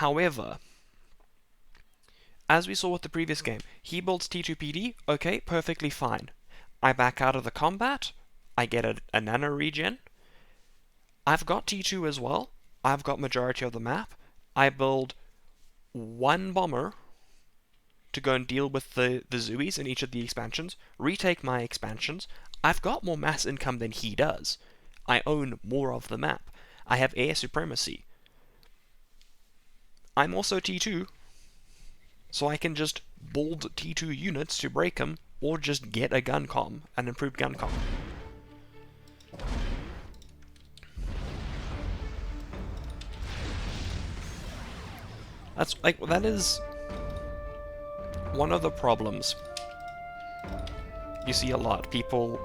However, as we saw with the previous game, he builds T2PD, okay, perfectly fine. I back out of the combat, I get a nano regen. I've got T2 as well, I've got majority of the map. I build one bomber to go and deal with the Zooies in each of the expansions, retake my expansions. I've got more mass income than he does. I own more of the map. I have air supremacy. I'm also T2, so I can just build T2 units to break him, or just get a gun comm, an improved gun comm. That is one of the problems you see a lot. People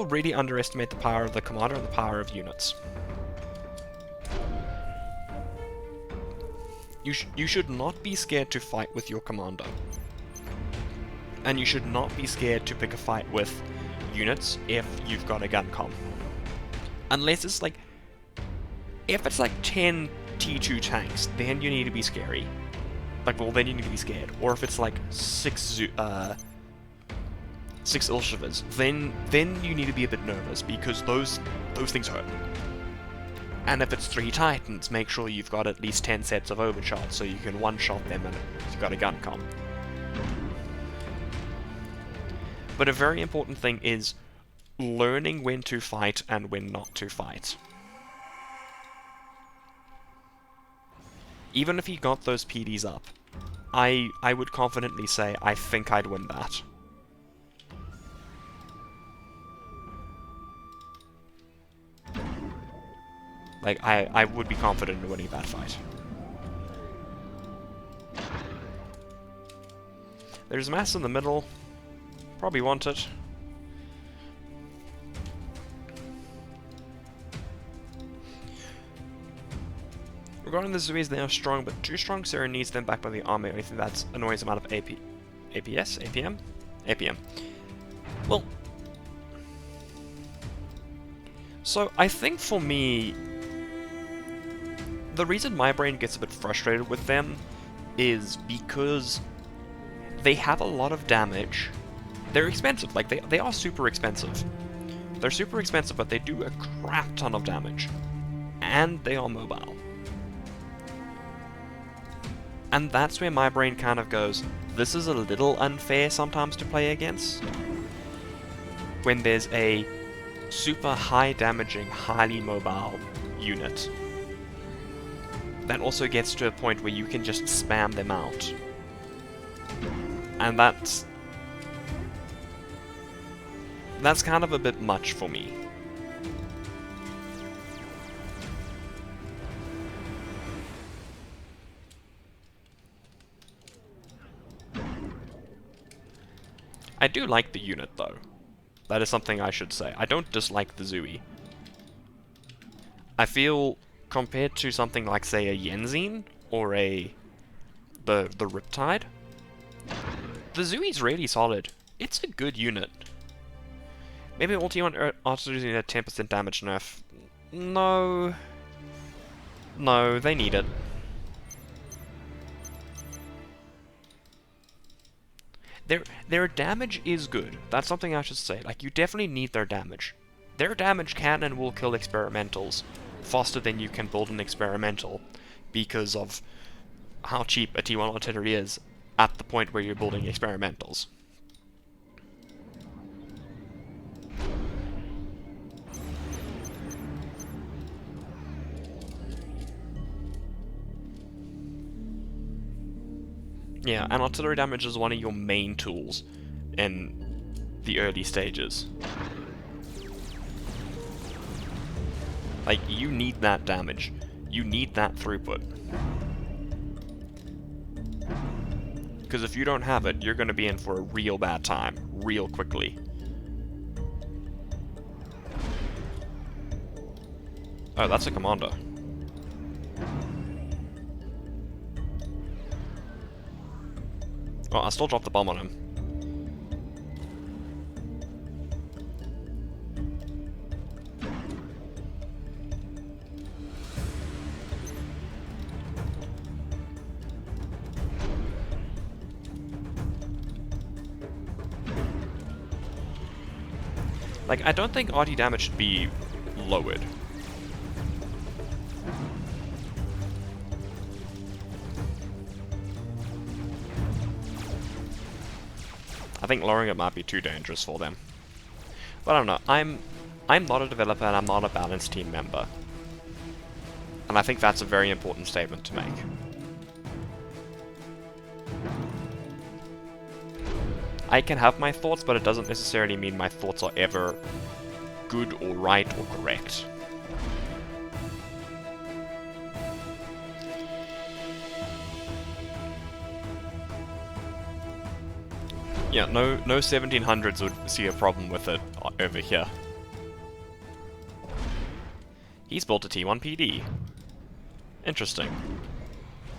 really underestimate the power of the commander and the power of units. You should not be scared to fight with your commander. And you should not be scared to pick a fight with units if you've got a gun comm. Unless it's like... If it's like 10 T2 tanks, then you need to be scary. Then you need to be scared. Or if it's like 6 Ilshivas, then you need to be a bit nervous, because those things hurt. And if it's 3 Titans, make sure you've got at least 10 sets of overcharge, so you can one-shot them and you've got a gun comm. But a very important thing is learning when to fight and when not to fight. Even if he got those PDs up, I would confidently say I think I'd win that. I would be confident in winning that fight. There's mass in the middle. Probably want it. Regarding the Zooies, they are strong, but too strong. Sarah needs them back by the army. I think that's a noise amount of APS? APM? APM. Well, so I think for me, the reason my brain gets a bit frustrated with them is because they have a lot of damage. They're expensive, they are super expensive. They're super expensive, but they do a crap ton of damage. And they are mobile. And that's where my brain kind of goes, this is a little unfair sometimes to play against. When there's a super high damaging, highly mobile unit that also gets to a point where you can just spam them out. And that's kind of a bit much for me. I do like the unit, though. That is something I should say. I don't dislike the Zooey. I feel, compared to something like, say, a Yenzine, or the Riptide, the Zooey's really solid. It's a good unit. Maybe ulti after using a 10% damage nerf. No. No, they need it. Their damage is good. That's something I should say. Like, you definitely need their damage. Their damage can and will kill experimentals faster than you can build an experimental, because of how cheap a T1 artillery is at the point where you're building experimentals. Yeah, and artillery damage is one of your main tools in the early stages. Like, you need that damage. You need that throughput. Because if you don't have it, you're going to be in for a real bad time, real quickly. Oh, that's a commander. Oh, I still dropped the bomb on him. Like, I don't think RT damage should be lowered. I think lowering it might be too dangerous for them. But I don't know, I'm not a developer and I'm not a balanced team member. And I think that's a very important statement to make. I can have my thoughts, but it doesn't necessarily mean my thoughts are ever good or right or correct. Yeah, no 1700s would see a problem with it over here. He's built a T1 PD. Interesting.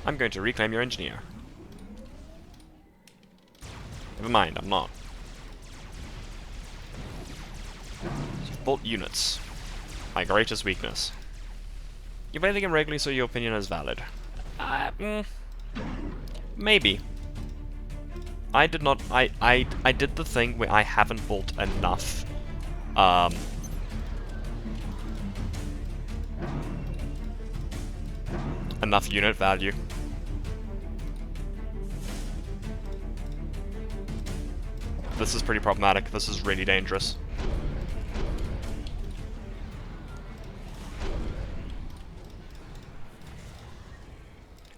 I'm going to reclaim your engineer. Never mind, I'm not. Bolt units. My greatest weakness. You play the game regularly, so your opinion is valid. Maybe. I did not. I did the thing where I haven't built enough. Enough unit value. This is pretty problematic. This is really dangerous.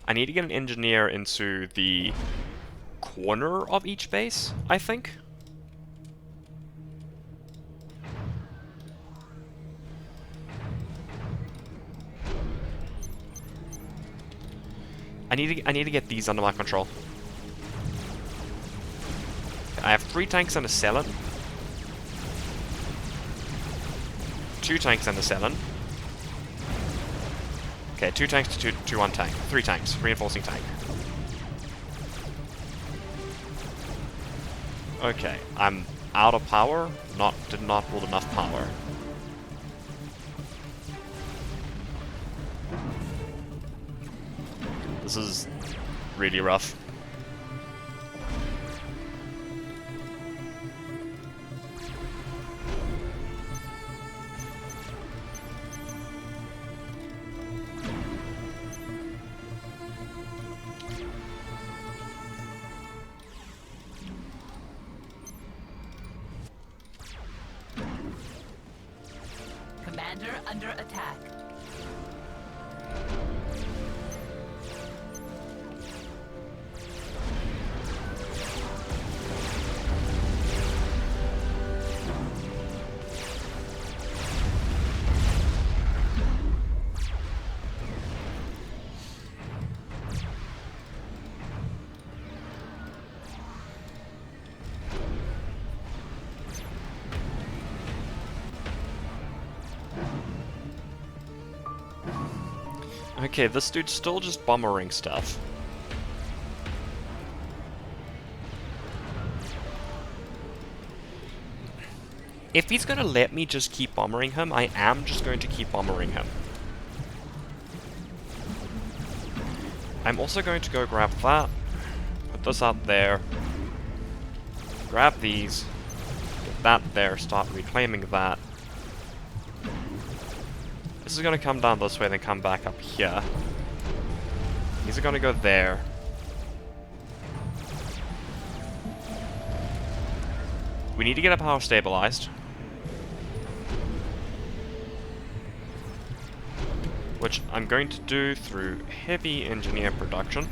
I need to get an engineer into the corner of each base, I think. I need to get these under my control. I have 3 tanks and a Cellen. 2 tanks and a Cellen. Okay, 2 tanks to 1 tank. 3 tanks. Reinforcing tank. Okay, I'm out of power. Did not build enough power. This is really rough. Commander under attack. Okay, this dude's still just bombering stuff. If he's gonna let me just keep bombering him, I am just going to keep bombering him. I'm also going to go grab that, put this out there, grab these, get that there, start reclaiming that. This is going to come down this way, then come back up here. These are going to go there. We need to get our power stabilized. Which I'm going to do through heavy engineer production.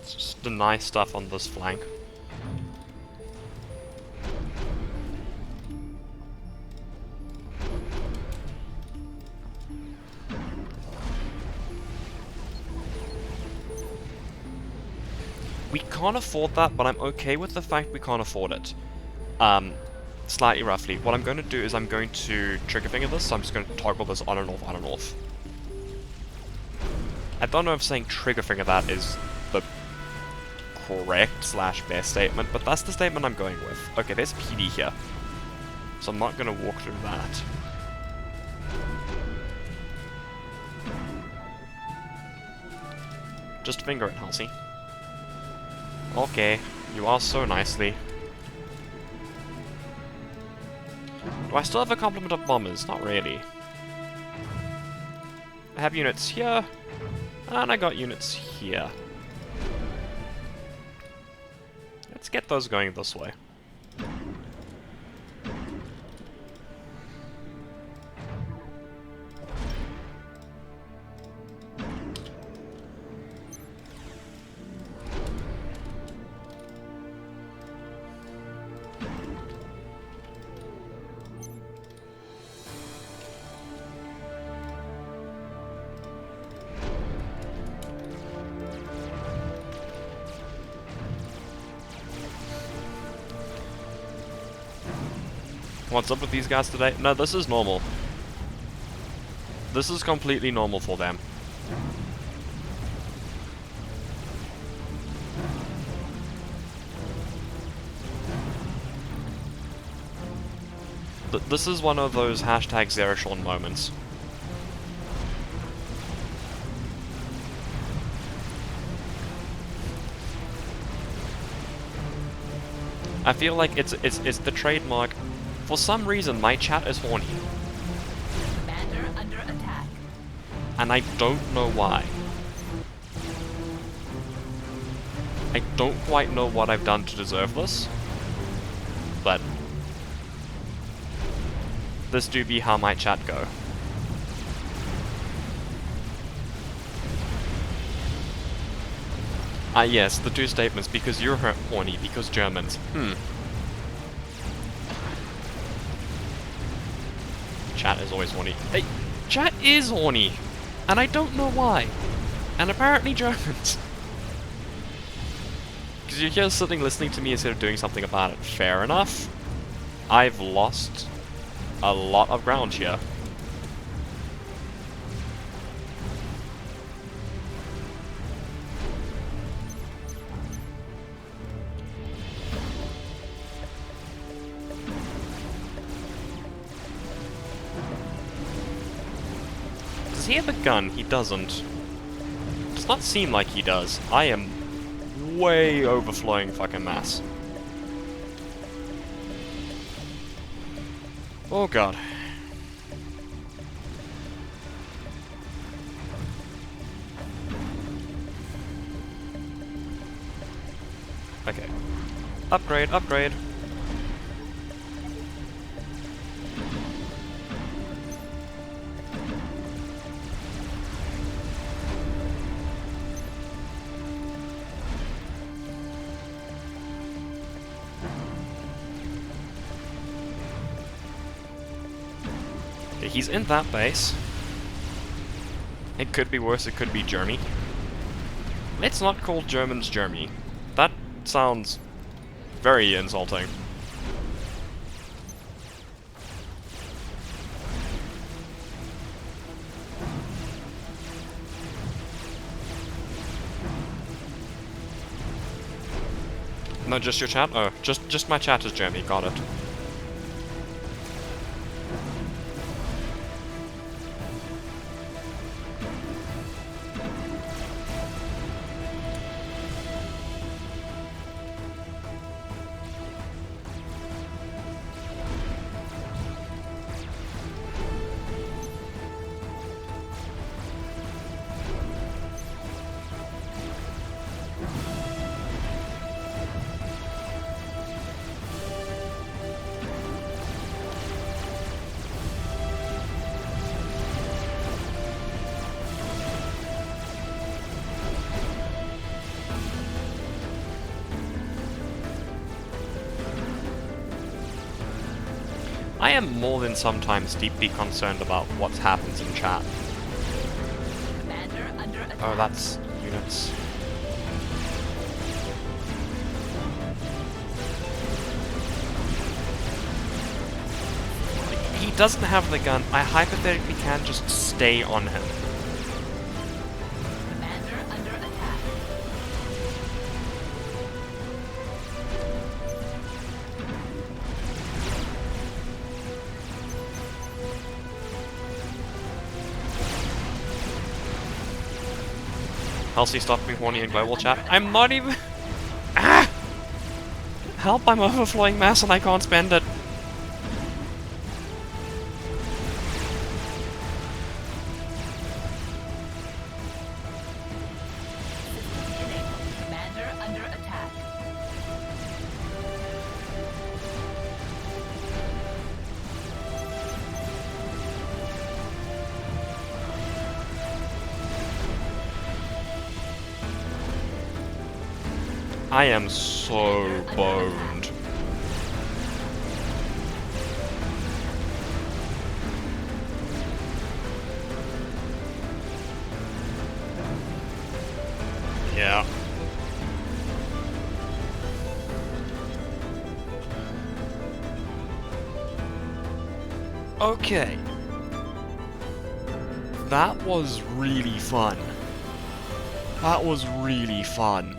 Just the nice stuff on this flank. We can't afford that, but I'm okay with the fact we can't afford it. Slightly roughly. What I'm going to do is I'm going to trigger finger this, so I'm just going to toggle this on and off, on and off. I don't know if saying trigger finger that is the correct slash best statement, but that's the statement I'm going with. Okay, there's PD here. So I'm not gonna walk through that. Just finger it, Halsey. Okay, you are so nicely. Do I still have a complement of bombers? Not really. I have units here, and I got units here. Let's get those going this way. What's up with these guys today? No, this is normal. This is completely normal for them. This is one of those hashtag Zerashon moments. I feel like it's the trademark. For some reason, my chat is horny. Commander under attack. And I don't know why. I don't quite know what I've done to deserve this. But this do be how my chat go. Ah yes, the two statements, because you're horny, because Germans. Chat is always horny. Hey, chat is horny! And I don't know why. And apparently Germans. Because you're here sitting listening to me instead of doing something about it. Fair enough. I've lost a lot of ground here. Does he have a gun? He doesn't. Does not seem like he does. I am way overflowing fucking mass. Oh god. Okay. Upgrade, upgrade. Okay, he's in that base. It could be worse, it could be Germany. Let's not call Germans Germany. That sounds very insulting. No, just your chat? Oh, just my chat is Germany, got it. I am more than sometimes deeply concerned about what happens in chat. Commander under attack. Oh, that's units. He doesn't have the gun. I hypothetically can just stay on him. Halsey, stop being horny in global chat. I'm not even... Ah! Help, I'm overflowing mass and I can't spend it. Commander under attack. I am so boned. Yeah. Okay. That was really fun. That was really fun.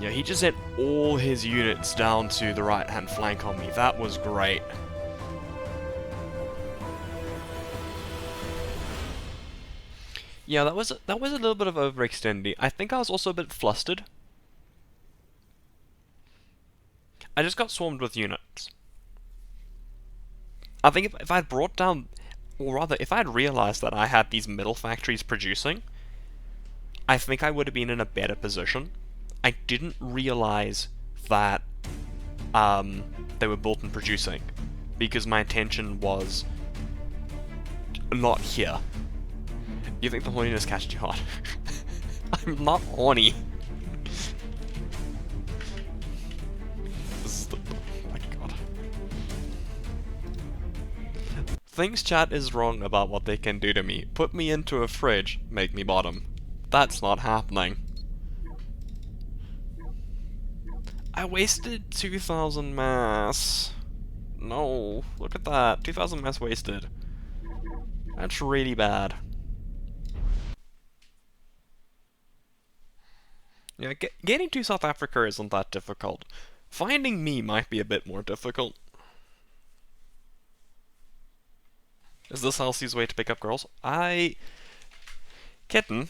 Yeah, he just sent all his units down to the right-hand flank on me. That was great. Yeah, that was a little bit of overextending. I think I was also a bit flustered. I just got swarmed with units. I think if I'd brought down, or rather, if I'd realized that I had these middle factories producing, I think I would have been in a better position. I didn't realize that they were built and producing, because my attention was not here. You think the horniness catched you hot? I'm not horny. Oh my god. Things chat is wrong about what they can do to me. Put me into a fridge, make me bottom. That's not happening. I wasted 2,000 mass. No, look at that. 2,000 mass wasted. That's really bad. Yeah, getting to South Africa isn't that difficult. Finding me might be a bit more difficult. Is this Halsey's way to pick up girls? Kitten,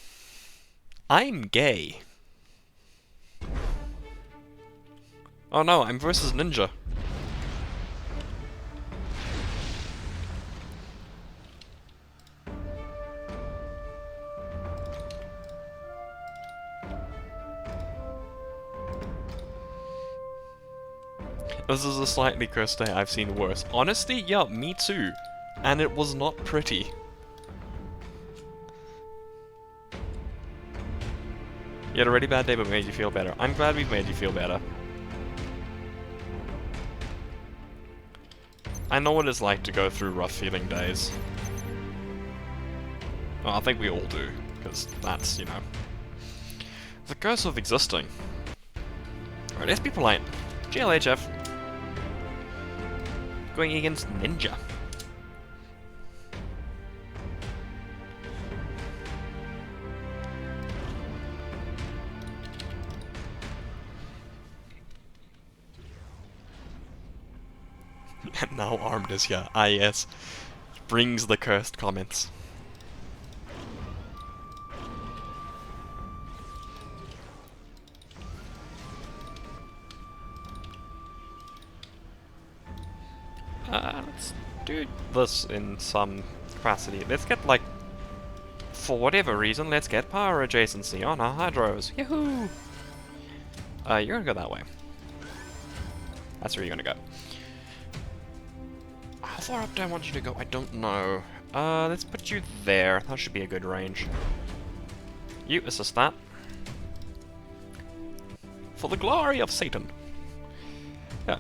I'm gay. Oh no, I'm versus Ninja. This is a slightly cursed day, I've seen worse. Honestly, yeah, me too. And it was not pretty. You had a really bad day but made you feel better. I'm glad we've made you feel better. I know what it's like to go through rough feeling days. Well, I think we all do, because that's, you know, the curse of existing. Alright, let's be polite. GLHF. Going against Ninja. And now armed is here. Ah yes. Brings the cursed comments. Let's do this in some capacity. Let's get, like, for whatever reason, let's get power adjacency on our hydros. Yahoo! You're gonna go that way. That's where you're gonna go. How far up do I want you to go? I don't know. Let's put you there. That should be a good range. You assist that. For the glory of Satan.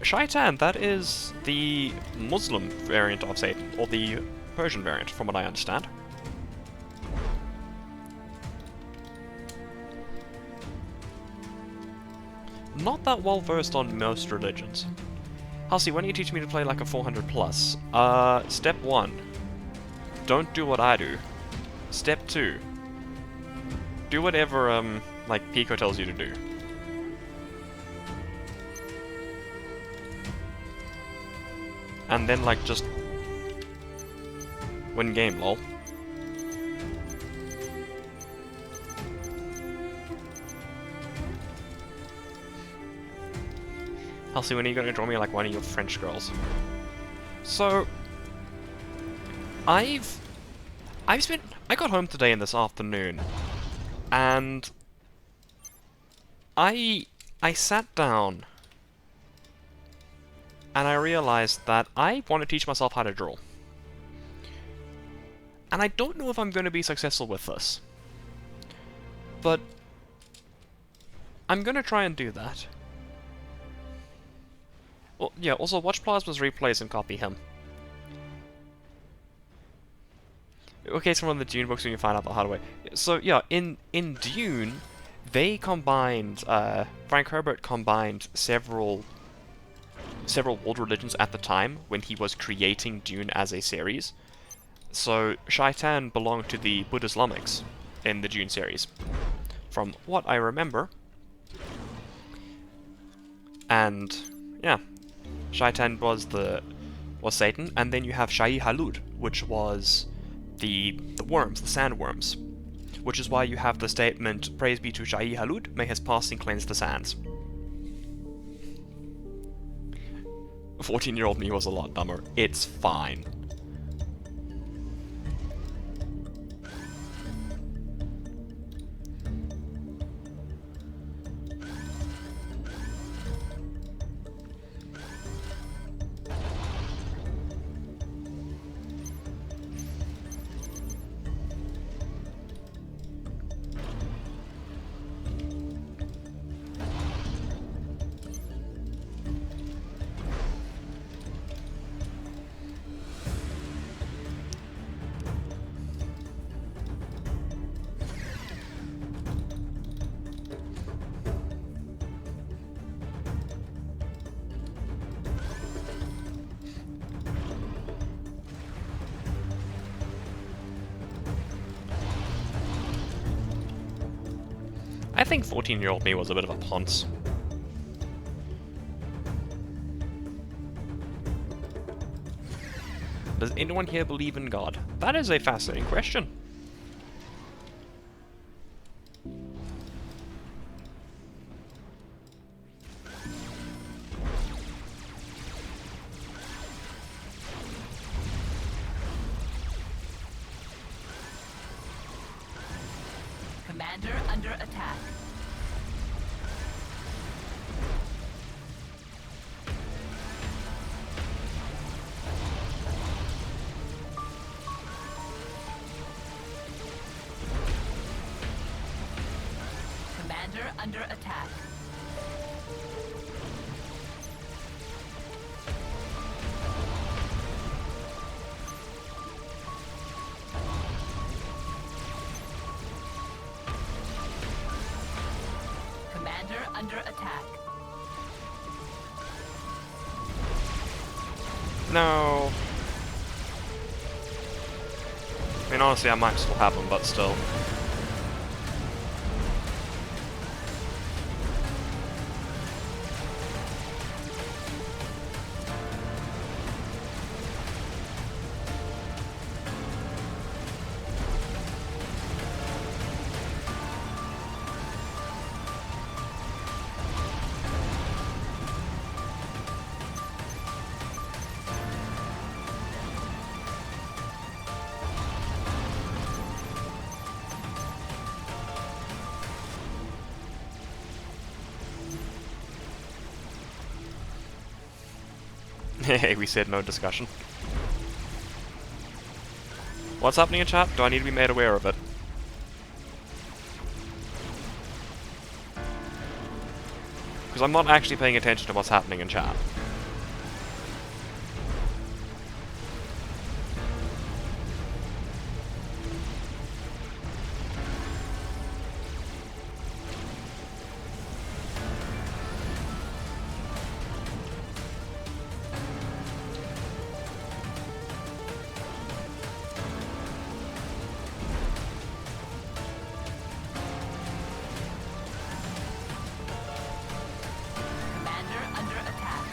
Shaitan, that is the Muslim variant of Satan, or the Persian variant, from what I understand. Not that well versed on most religions. Halsey, when you teach me to play like a 400 plus? Step 1. Don't do what I do. Step 2. Do whatever, like, Pico tells you to do. And then, like, just win game, lol. I'll see when you're gonna draw me like one of your French girls. So, I got home today in this afternoon, and I sat down, and I realized that I want to teach myself how to draw. And I don't know if I'm going to be successful with this, but I'm going to try and do that. Well, yeah, also watch Plasma's replays and copy him. Okay, it's one of the Dune books when you find out the hard way. So yeah, in Dune, they combined, Frank Herbert combined several world religions at the time when he was creating Dune as a series. So Shaitan belonged to the Buddhislamics in the Dune series, from what I remember. And yeah, Shaitan was Satan, and then you have Shai Halud, which was the worms, the sandworms, which is why you have the statement, "Praise be to Shai Halud, may his passing cleanse the sands." 14-year-old me was a lot dumber. It's fine. I think 14-year-old me was a bit of a ponce. Does anyone here believe in God? That is a fascinating question. Commander under attack. Commander under attack. Commander under attack. No. I mean, honestly, I might still have them, but still. Hey, we said no discussion. What's happening in chat? Do I need to be made aware of it? Because I'm not actually paying attention to what's happening in chat. Commander under attack.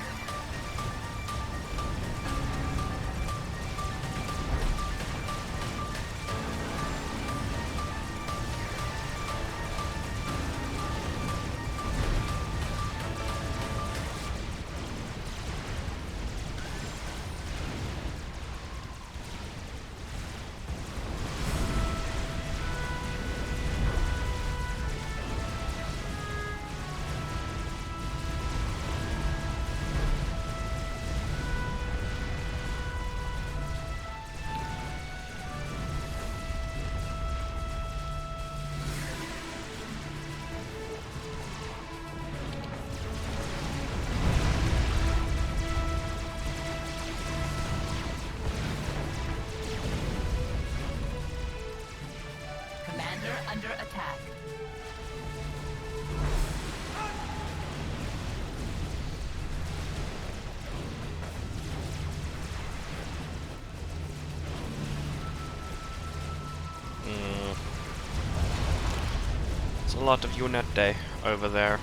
a lot of unit day over there.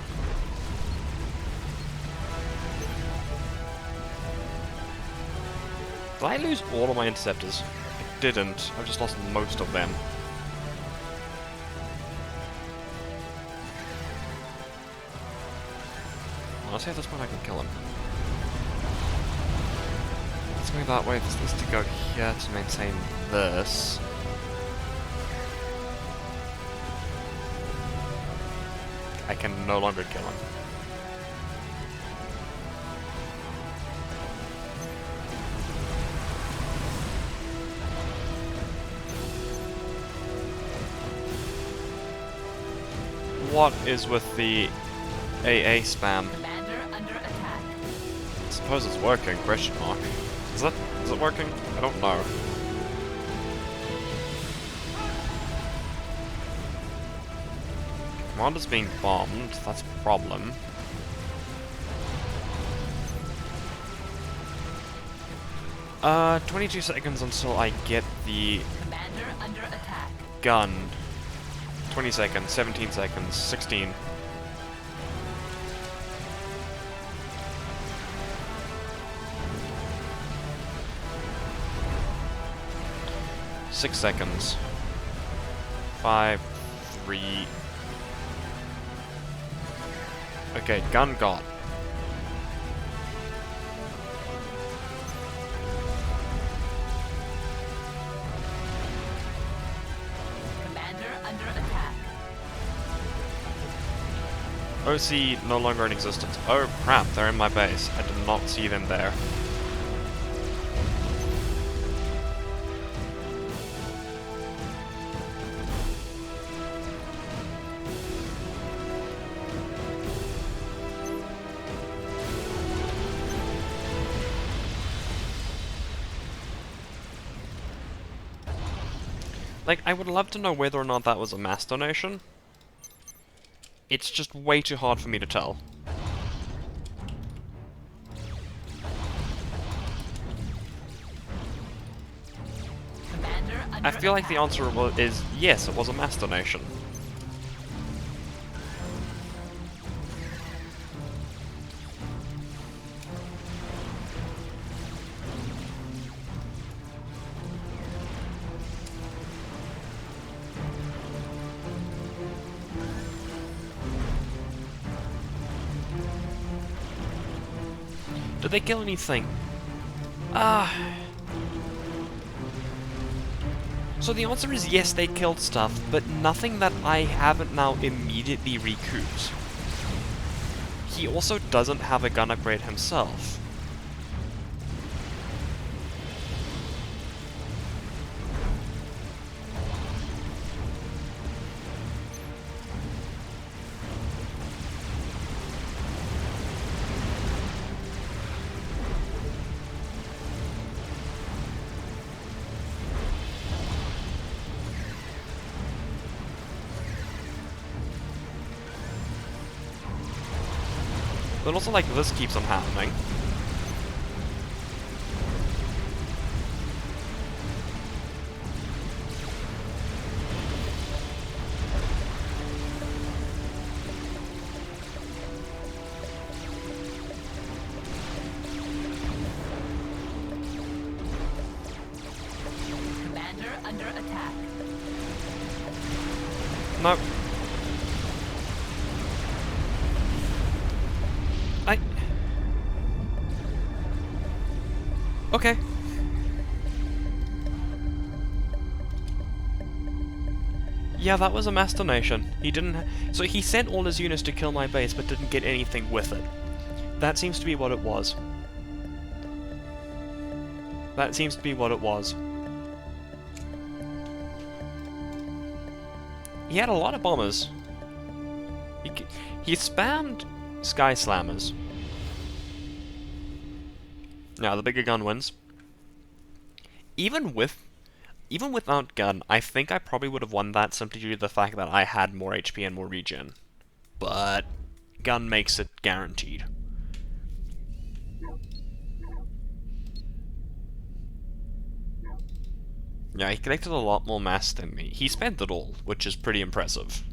Did I lose all of my interceptors? I didn't. I've just lost most of them. Let's see at this point I can kill him. Let's go that way. This needs to go here to maintain this. I can no longer kill him. What is with the AA spam? Commander under attack. I suppose it's working, question mark. Is it working? I don't know. Commander's being bombed, that's a problem. Uh, 22 seconds until I get the Commander under attack. gun. 20 seconds, 17 seconds, 16. Six seconds. 5, 3. Okay, gun got. Commander under attack. OC no longer in existence. Oh crap, they're in my base. I did not see them there. Like, I would love to know whether or not that was a mass donation. It's just way too hard for me to tell. Commander under I feel like the attack. answer is yes, it was a mass donation. Did they kill anything? So the answer is yes, they killed stuff, but nothing that I haven't now immediately recouped. He also doesn't have a gun upgrade himself. But also, like, this keeps on happening. Commander under attack. No. Okay. Yeah, that was a mass donation. He didn't... So he sent all his units to kill my base, but didn't get anything with it. That seems to be what it was. That seems to be what it was. He had a lot of bombers. He spammed Sky Slammers. Now, the bigger gun wins. Even without gun, I think I probably would have won that simply due to the fact that I had more HP and more regen. But gun makes it guaranteed. Yeah, he collected a lot more mass than me. He spent it all, which is pretty impressive.